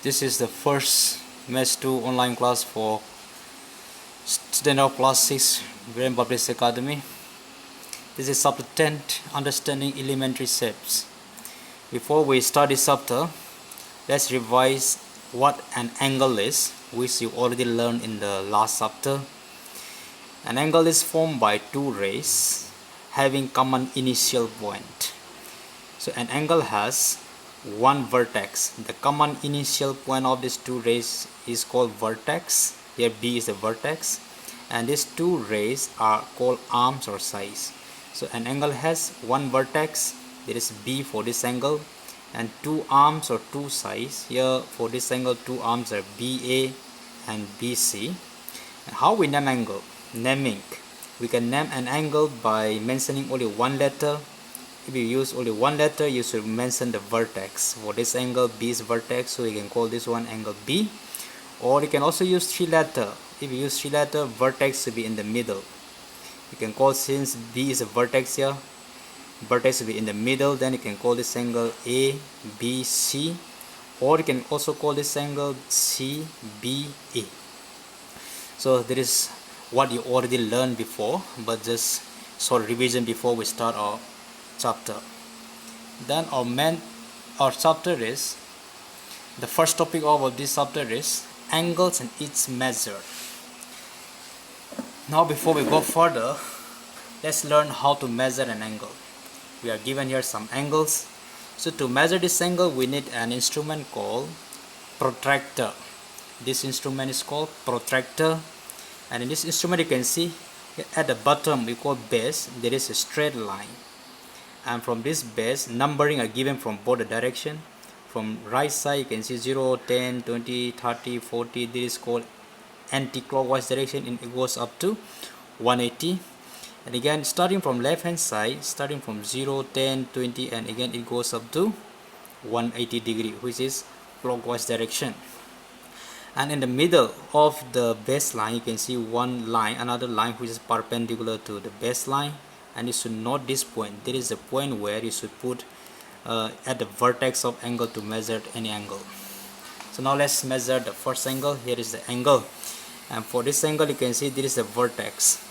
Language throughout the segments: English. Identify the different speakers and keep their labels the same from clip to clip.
Speaker 1: This is the first Match 2 online class for student of class 6 Brain Public Academy. This is chapter 10, Understanding Elementary Shapes. Before we start this chapter, let's revise what an angle is, which you already learned in the last chapter. An angle is formed by two rays having common initial point. So an angle has one vertex. The common initial point of these two rays is called vertex. Here B is the vertex, and these two rays are called arms or sides. So an angle has one vertex, there is B for this angle, and two arms or two sides. Here for this angle, two arms are BA and BC. And how we name angle? Naming. We can name an angle by mentioning only one letter. If you use only one letter, you should mention the vertex. For this angle, B is vertex, so you can call this one angle B. Or you can also use three letter. If you use three letter, vertex should be in the middle. You can call, since B is a vertex here, vertex will be in the middle, then you can call this angle A, B, C. Or you can also call this angle C, B, A. So that is what you already learned before, but just short revision before we start our chapter. Then our chapter is, the first topic of this chapter is angles and its measure. Now before we go further, let's learn how to measure an angle. We are given here some angles. So to measure this angle, we need an instrument called protractor. This instrument is called protractor, and in this instrument you can see at the bottom we call base, there is a straight line, and from this base numbering are given from both the direction. From right side you can see 0, 10, 20, 30, 40. This is called anti-clockwise direction, and it goes up to 180. And again starting from left hand side, starting from 0, 10, 20, and again it goes up to 180 degree, which is clockwise direction. And in the middle of the baseline you can see one line, another line which is perpendicular to the baseline, and you should note this point. There is a point where you should put at the vertex of angle to measure any angle. So now let's measure the first angle. Here is the angle, and for this angle you can see there is a vertex.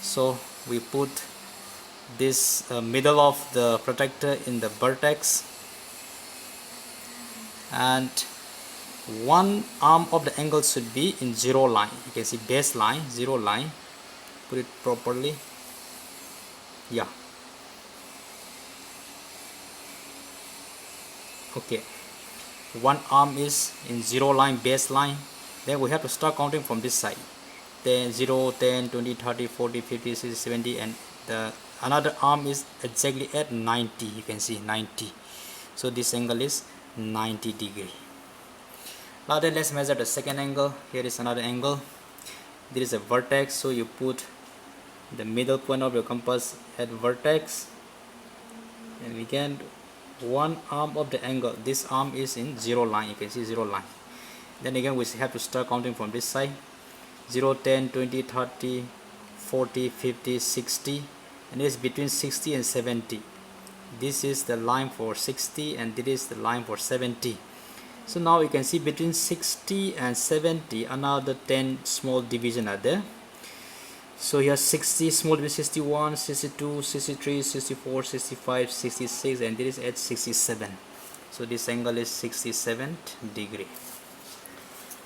Speaker 1: So we put this middle of the protractor in the vertex, and one arm of the angle should be in zero line. You can see baseline, zero line. Put it properly. Yeah. Okay. One arm is in zero line, baseline. Then we have to start counting from this side. Then 0, 10, 20, 30, 40, 50, 60, 70, and the another arm is exactly at 90. You can see 90. So this angle is 90 degree. Now then let's measure the second angle. Here is another angle. There is a vertex, so you put the middle point of your compass at vertex, and again one arm of the angle, this arm is in zero line. You can see zero line. Then again we have to start counting from this side. 0, 10, 20, 30, 40, 50, 60, and it is between 60 and 70. This is the line for 60, and this is the line for 70. So now you can see between 60 and 70 another 10 small division are there. So here 60 small division, 61, 62, 63, 64, 65, 66, and this is at 67. So this angle is 67 degree.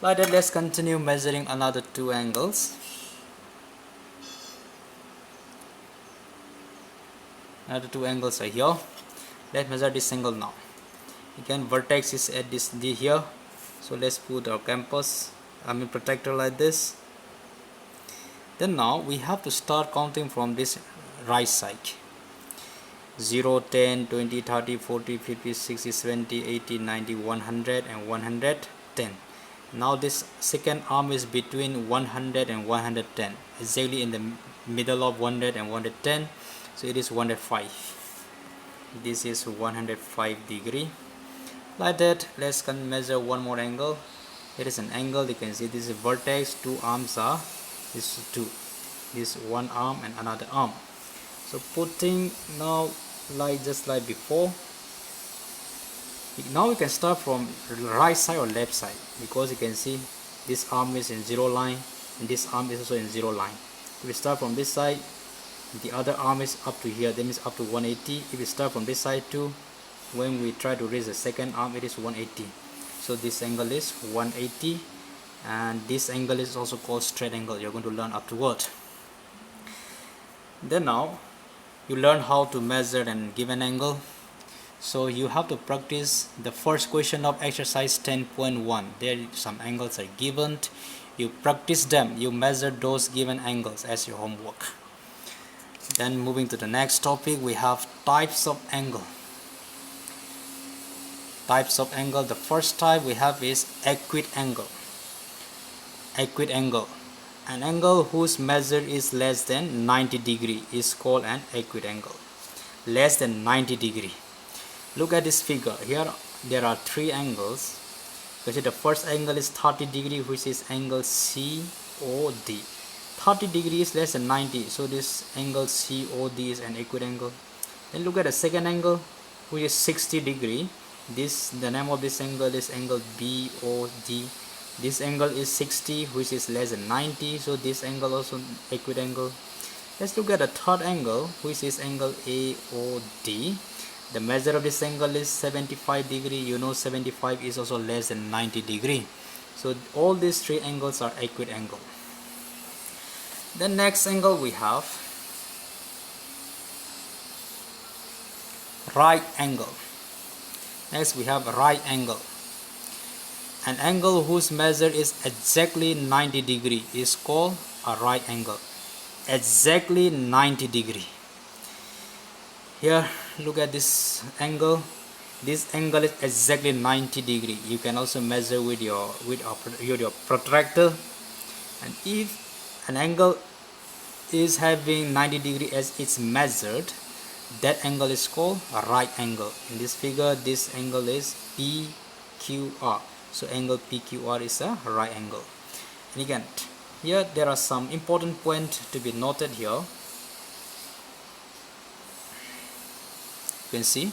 Speaker 1: Like that, let's continue measuring another two angles. Another two angles are here. Let's measure this angle now. Again vertex is at this D here, so let's put our protractor like this. Then now we have to start counting from this right side. 0, 10, 20, 30, 40, 50, 60, 70, 80, 90, 100, and 110. Now this second arm is between 100 and 110, exactly in the middle of 100 and 110, so it is 105. This is 105 degree. Like that, let's measure one more angle. Here is an angle. You can see this is a vertex, two arms are this two, this one arm and another arm. So putting now just like before, Now we can start from right side or left side, because you can see this arm is in zero line and this arm is also in zero line. If we start from this side, the other arm is up to here, that means up to 180. If we start from this side too, when we try to raise the second arm, it is 180. So this angle is 180, and this angle is also called straight angle. You're going to learn afterward. Then now you learn how to measure and give an angle. So you have to practice the first question of exercise 10.1. There some angles are given. You practice them, you measure those given angles as your homework. Then moving to the next topic, we have types of angle. Types of angle. The first type we have is acute angle. Acute angle. An angle whose measure is less than 90 degree is called an acute angle. Less than 90 degree. Look at this figure. Here there are three angles. You see the first angle is 30 degree, which is angle COD. 30 degree is less than 90, so this angle COD is an acute angle. Then look at the second angle, which is 60 degree. The name of this angle is angle BOD. This angle is 60, which is less than 90, so this angle also acute angle. Let's look at the third angle, which is angle AOD. The measure of this angle is 75 degree. You know 75 is also less than 90 degree. So all these three angles are acute angle. The next angle we have right angle. Next we have right angle. An angle whose measure is exactly 90 degree is called a right angle. Exactly 90 degree. Here look at this angle. This angle is exactly 90 degree. You can also measure with your protractor, and if an angle is having 90 degree as it's measured, that angle is called a right angle. In this figure, this angle is PQR. So angle PQR is a right angle. And again, here there are some important points to be noted here. You can see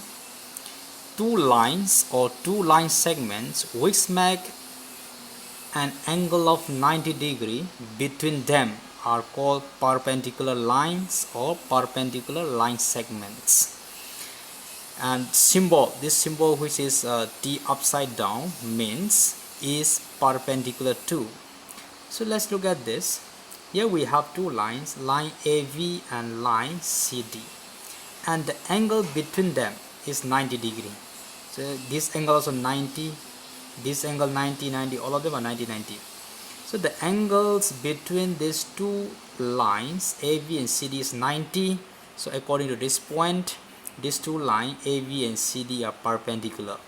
Speaker 1: two lines or two line segments which make an angle of 90 degree between them are called perpendicular lines or perpendicular line segments. And this symbol which is T upside down means is perpendicular to. So let's look at this. Here we have two lines, line AV and line CD, and the angle between them is 90 degree. So this angle also 90, this angle 90, 90, all of them are 90, 90. So the angles between these two lines AV and CD is 90. So according to this point, these two lines AV and CD are perpendicular.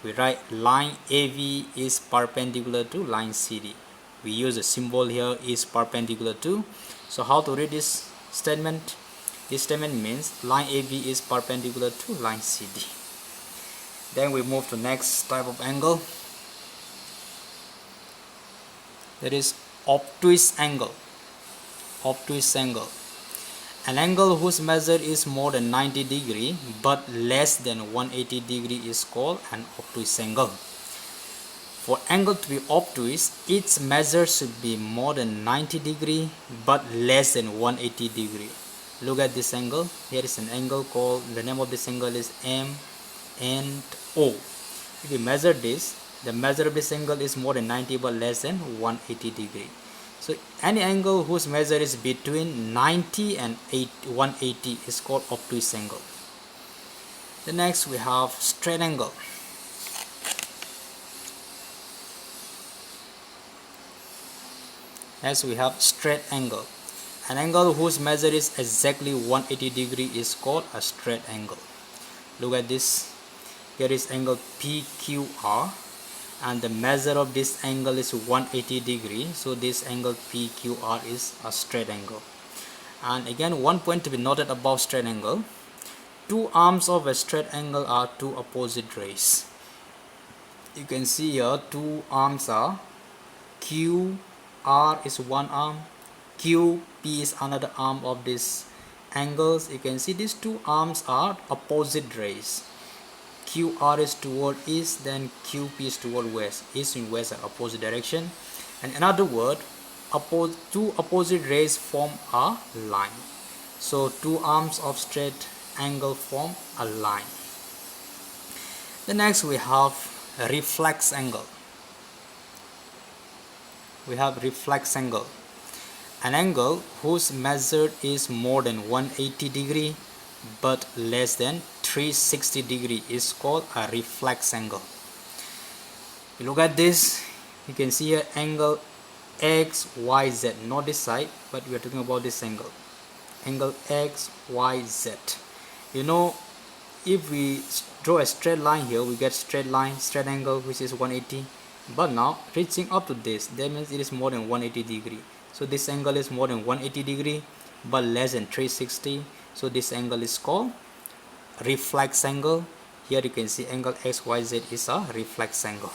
Speaker 1: We write line AV is perpendicular to line CD. We use a symbol here is perpendicular to. So how to read this statement? This statement means line AV is perpendicular to line CD. Then we move to next type of angle. That is obtuse angle. Obtuse angle. An angle whose measure is more than 90 degree but less than 180 degree is called an obtuse angle. For angle to be obtuse, its measure should be more than 90 degree but less than 180 degree. Look at this angle. Here is an angle called, the name of this angle is M and O. If we measure this, the measure of this angle is more than 90 but less than 180 degree. So any angle whose measure is between 90 and 180 is called obtuse angle. The next we have straight angle. Next we have straight angle. An angle whose measure is exactly 180 degree is called a straight angle. Look at this. Here is angle PQR, and the measure of this angle is 180 degree. So this angle PQR is a straight angle. And again, one point to be noted about straight angle: two arms of a straight angle are two opposite rays. You can see here two arms are QR is one arm, QP is another arm of these angles. You can see these two arms are opposite rays. QR is toward east, then QP is toward west. East and west are opposite direction. And another word, two opposite rays form a line. So two arms of straight angle form a line. The next we have a reflex angle. We have reflex angle. An angle whose measure is more than 180 degree but less than 360 degree is called a reflex angle. You look at this, you can see here angle XYZ, not this side, but we are talking about this angle. Angle XYZ. You know, if we draw a straight line here, we get straight line, straight angle, which is 180. But now reaching up to this, that means it is more than 180 degree. So this angle is more than 180 degree but less than 360. So this angle is called reflex angle. Here you can see angle XYZ is a reflex angle.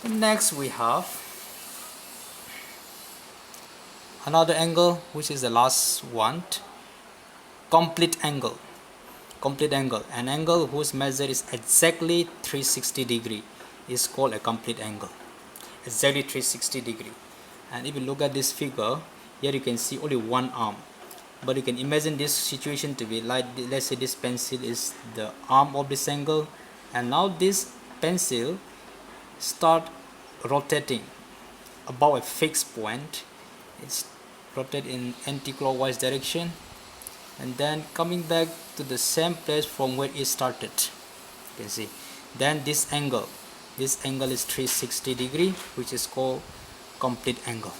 Speaker 1: Next we have another angle, which is the last one, complete angle. Complete angle, an angle whose measure is exactly 360 degree is called a complete angle. Exactly 360 degree. And if you look at this figure, here you can see only one arm, but you can imagine this situation to be like, let's say this pencil is the arm of this angle, and now this pencil start rotating above a fixed point. It's rotate in anti-clockwise direction and then coming back to the same place from where it started. You can see then this angle is 360 degree, which is called complete angle.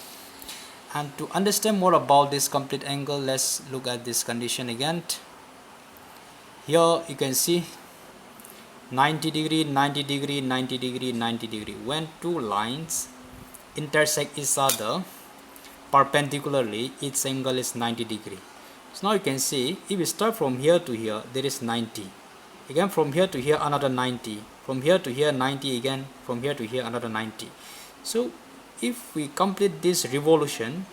Speaker 1: And to understand more about this complete angle, let's look at this condition again. Here you can see 90 degree, 90 degree, 90 degree, 90 degree. When two lines intersect each other perpendicularly, its angle is 90 degree. So now you can see if we start from here to here, there is 90. Again from here to here another 90. From here to here 90 again. From here to here another 90. So if we complete this revolution,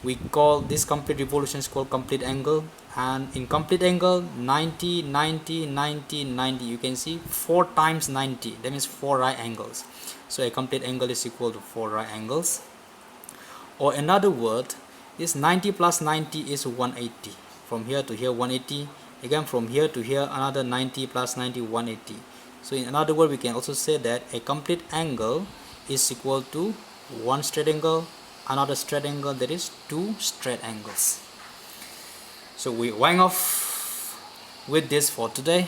Speaker 1: we call this complete revolution is called complete angle. And in complete angle, 90, 90, 90, 90, you can see 4 times 90, that means 4 right angles. So a complete angle is equal to 4 right angles. Or another word, this 90 plus 90 is 180. From here to here 180. Again from here to here another 90 plus 90, 180. So in another word, we can also say that a complete angle is equal to one straight angle, another straight angle, that is 2 straight angles. So we wind off with this for today.